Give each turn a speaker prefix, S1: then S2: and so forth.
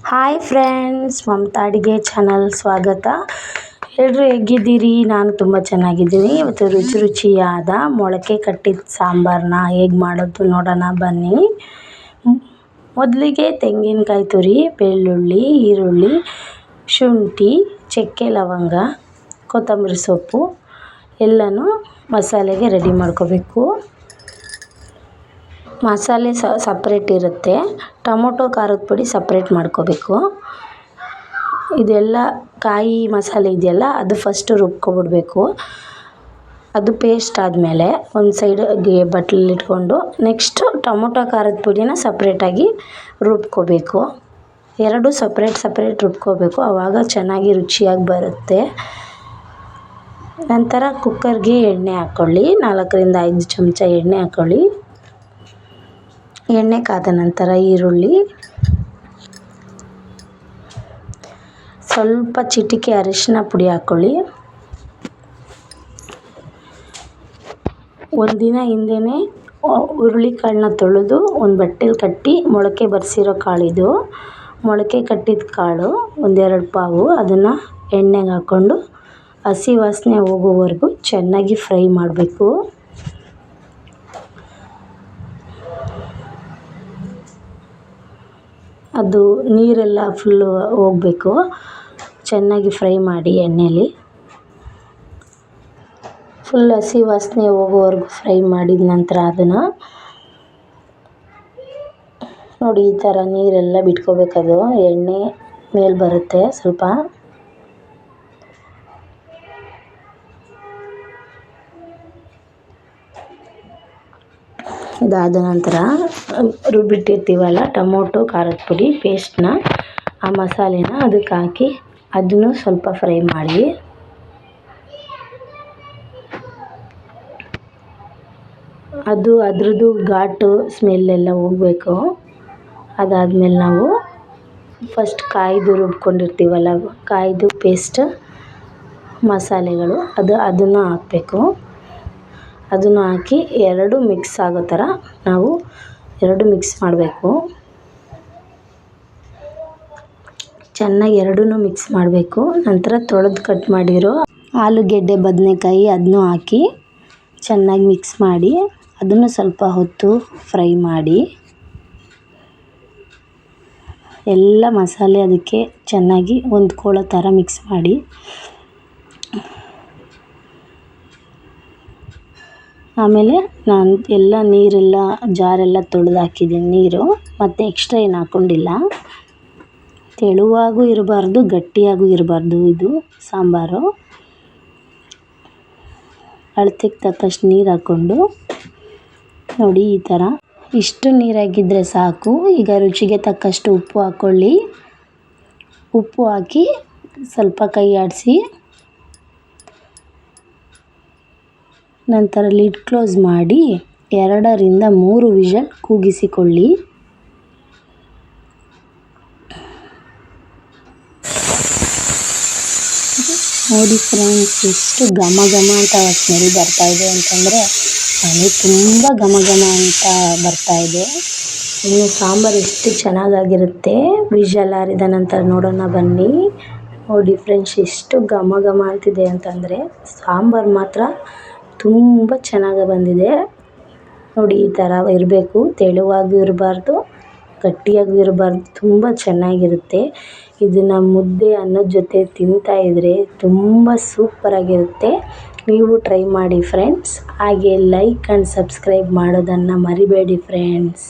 S1: Hi friends, Mamata ಅಡುಗೆ channel ಸ್ವಾಗತ. ಎಲ್ಲರೂ ಹೇಗಿದ್ದೀರಿ? ನಾನು ತುಂಬ ಚೆನ್ನಾಗಿದ್ದೀನಿ. ಇವತ್ತು ರುಚಿಯಾದ ಮೊಳಕೆ ಕಟ್ಟಿದ ಸಾಂಬಾರನ್ನ ಹೇಗೆ ಮಾಡೋದು ನೋಡೋಣ ಬನ್ನಿ. ಮೊದಲಿಗೆ ತೆಂಗಿನಕಾಯಿ ತುರಿ, ಬೆಳ್ಳುಳ್ಳಿ, ಈರುಳ್ಳಿ, ಶುಂಠಿ, ಚಕ್ಕೆ, ಲವಂಗ, ಕೊತ್ತಂಬರಿ ಸೊಪ್ಪು ಎಲ್ಲನೂ ಮಸಾಲೆಗೆ ರೆಡಿ ಮಾಡ್ಕೋಬೇಕು. ಮಸಾಲೆ ಸಪ್ರೇಟ್ ಇರುತ್ತೆ, ಟೊಮೊಟೊ ಖಾರದ ಪುಡಿ ಸಪ್ರೇಟ್ ಮಾಡ್ಕೋಬೇಕು. ಇದೆಲ್ಲ ಕಾಯಿ ಮಸಾಲೆ ಇದೆಯಲ್ಲ, ಅದು ಫಸ್ಟು ರುಬ್ಕೊಬಿಡಬೇಕು. ಅದು ಪೇಸ್ಟ್ ಆದಮೇಲೆ ಒಂದು ಸೈಡ್ಗೆ ಬಟ್ಲಲ್ಲಿ ಇಟ್ಕೊಂಡು ನೆಕ್ಸ್ಟು ಟೊಮೊಟೊ ಖಾರದ ಪುಡಿನ ಸಪ್ರೇಟಾಗಿ ರುಬ್ಕೋಬೇಕು. ಎರಡು ಸಪ್ರೇಟ್ ರುಬ್ಕೋಬೇಕು, ಆವಾಗ ಚೆನ್ನಾಗಿ ರುಚಿಯಾಗಿ ಬರುತ್ತೆ. ನಂತರ ಕುಕ್ಕರ್ಗೆ ಎಣ್ಣೆ ಹಾಕ್ಕೊಳ್ಳಿ. 4ರಿಂದ 5 ಚಮಚ ಎಣ್ಣೆ ಹಾಕ್ಕೊಳ್ಳಿ. ಎಣ್ಣೆ ಕಾದ ನಂತರ ಈರುಳ್ಳಿ, ಸ್ವಲ್ಪ ಚಿಟಿಕೆ ಅರಿಶಿನ ಪುಡಿ ಹಾಕ್ಕೊಳ್ಳಿ. ಒಂದಿನ ಹಿಂದೆಯೇ ಹುರುಳಿಕಾಳನ್ನ ತೊಳೆದು ಒಂದು ಬಟ್ಟೆಲಿ ಕಟ್ಟಿ ಮೊಳಕೆ ಬರಿಸಿರೋ ಕಾಳಿದು. ಮೊಳಕೆ ಕಟ್ಟಿದ ಕಾಳು 1-2 ಪಾವು, ಅದನ್ನು ಎಣ್ಣೆಗೆ ಹಾಕ್ಕೊಂಡು ಹಸಿ ವಾಸನೆ ಹೋಗೋವರೆಗೂ ಚೆನ್ನಾಗಿ ಫ್ರೈ ಮಾಡಬೇಕು. ಅದು ನೀರೆಲ್ಲ ಫುಲ್ಲು ಹೋಗಬೇಕು. ಚೆನ್ನಾಗಿ ಫ್ರೈ ಮಾಡಿ ಎಣ್ಣೆಲಿ. ಫುಲ್ ಹಸಿ ವಾಸನೆ ಹೋಗೋವರೆಗೂ ಫ್ರೈ ಮಾಡಿದ ನಂತರ ಅದನ್ನು ನೋಡಿ, ಈ ಥರ ನೀರೆಲ್ಲ ಬಿಟ್ಕೋಬೇಕದು. ಎಣ್ಣೆ ಮೇಲೆ ಬರುತ್ತೆ ಸ್ವಲ್ಪ. ಇದಾದ ನಂತರ ರುಬ್ಬಿಟ್ಟಿರ್ತೀವಲ್ಲ ಟೊಮೊಟೊ ಖಾರದ ಪುಡಿ ಪೇಸ್ಟನ್ನ, ಆ ಮಸಾಲೆನ ಅದಕ್ಕೆ ಹಾಕಿ ಅದನ್ನು ಸ್ವಲ್ಪ ಫ್ರೈ ಮಾಡಿ. ಅದ್ರದ್ದು ಘಾಟು ಸ್ಮೆಲ್ಲೆಲ್ಲ ಹೋಗಬೇಕು. ಅದಾದಮೇಲೆ ನಾವು ಫಸ್ಟ್ ಕಾಯ್ದು ರುಬ್ಕೊಂಡಿರ್ತೀವಲ್ಲ, ಕಾಯ್ದು ಪೇಸ್ಟ್ ಮಸಾಲೆಗಳು ಅದನ್ನು ಹಾಕಬೇಕು. ಅದನ್ನು ಹಾಕಿ ಎರಡು ಮಿಕ್ಸ್ ಆಗೋ ಥರ ನಾವು ಮಿಕ್ಸ್ ಮಾಡಬೇಕು. ಚೆನ್ನಾಗಿ ಎರಡೂ ಮಿಕ್ಸ್ ಮಾಡಬೇಕು. ನಂತರ ತೊಳೆದು ಕಟ್ ಮಾಡಿರೋ ಆಲೂಗೆಡ್ಡೆ, ಬದನೆಕಾಯಿ ಅದನ್ನು ಹಾಕಿ ಚೆನ್ನಾಗಿ ಮಿಕ್ಸ್ ಮಾಡಿ ಅದನ್ನು ಸ್ವಲ್ಪ ಹೊತ್ತು ಫ್ರೈ ಮಾಡಿ. ಎಲ್ಲ ಮಸಾಲೆ ಅದಕ್ಕೆ ಚೆನ್ನಾಗಿ ಹೊಂದ್ಕೊಳ್ಳೋ ಥರ ಮಿಕ್ಸ್ ಮಾಡಿ. ಆಮೇಲೆ ನಾನು ನೀರೆಲ್ಲ ಜಾರೆಲ್ಲ ತೊಳೆದು ಹಾಕಿದ್ದೀನಿ ನೀರು, ಮತ್ತು ಎಕ್ಸ್ಟ್ರಾ ಏನು ಹಾಕ್ಕೊಂಡಿಲ್ಲ. ತೆಳುವಾಗೂ ಇರಬಾರ್ದು, ಗಟ್ಟಿಯಾಗೂ ಇರಬಾರ್ದು ಇದು ಸಾಂಬಾರು. ಅಳತೆಗೆ ತಕ್ಕಷ್ಟು ನೀರು ಹಾಕ್ಕೊಂಡು ನೋಡಿ, ಈ ಥರ ಇಷ್ಟು ನೀರಾಗಿದ್ದರೆ ಸಾಕು. ಈಗ ರುಚಿಗೆ ತಕ್ಕಷ್ಟು ಉಪ್ಪು ಹಾಕ್ಕೊಳ್ಳಿ. ಉಪ್ಪು ಹಾಕಿ ಸ್ವಲ್ಪ ಕೈ ಆಡಿಸಿ ನಂತರ ಲಿಡ್ ಕ್ಲೋಸ್ ಮಾಡಿ 2ರಿಂದ 3 ವಿಷಲ್ ಕೂಗಿಸಿಕೊಳ್ಳಿ. ನೋಡಿ ಫ್ರೆಂಡ್ಸ್, ಎಷ್ಟು ಘಮ ಅಂತ ಸ್ಮೆಲ್ ಬರ್ತಾಯಿದೆ ಅಂತಂದರೆ ಮನೆ ತುಂಬ ಘಮ ಅಂತ ಬರ್ತಾಯಿದೆ. ಇನ್ನು ಸಾಂಬಾರು ಎಷ್ಟು ಚೆನ್ನಾಗಾಗಿರುತ್ತೆ. ವಿಷಲ್ ಆರಿದ ನಂತರ ನೋಡೋಣ ಬನ್ನಿ. ನೋಡಿ ಫ್ರೆಂಡ್ಸ್, ಎಷ್ಟು ಘಮ ಅಂತಿದೆ ಅಂತಂದರೆ ಸಾಂಬಾರು ಮಾತ್ರ ತುಂಬ ಚೆನ್ನಾಗಿ ಬಂದಿದೆ. ನೋಡಿ, ಈ ಥರ ಇರಬೇಕು. ತೆಳುವಾಗೂ ಇರಬಾರ್ದು, ಗಟ್ಟಿಯಾಗೂ ಇರಬಾರ್ದು, ತುಂಬ ಚೆನ್ನಾಗಿರುತ್ತೆ. ಇದನ್ನು ಮುದ್ದೆ ಅನ್ನದ ಜೊತೆ ತಿಂತಾಯಿದ್ರೆ ತುಂಬ ಸೂಪರಾಗಿರುತ್ತೆ. ನೀವು ಟ್ರೈ ಮಾಡಿ ಫ್ರೆಂಡ್ಸ್. ಹಾಗೆ ಲೈಕ್ ಆ್ಯಂಡ್ ಸಬ್ಸ್ಕ್ರೈಬ್ ಮಾಡೋದನ್ನು ಮರಿಬೇಡಿ ಫ್ರೆಂಡ್ಸ್.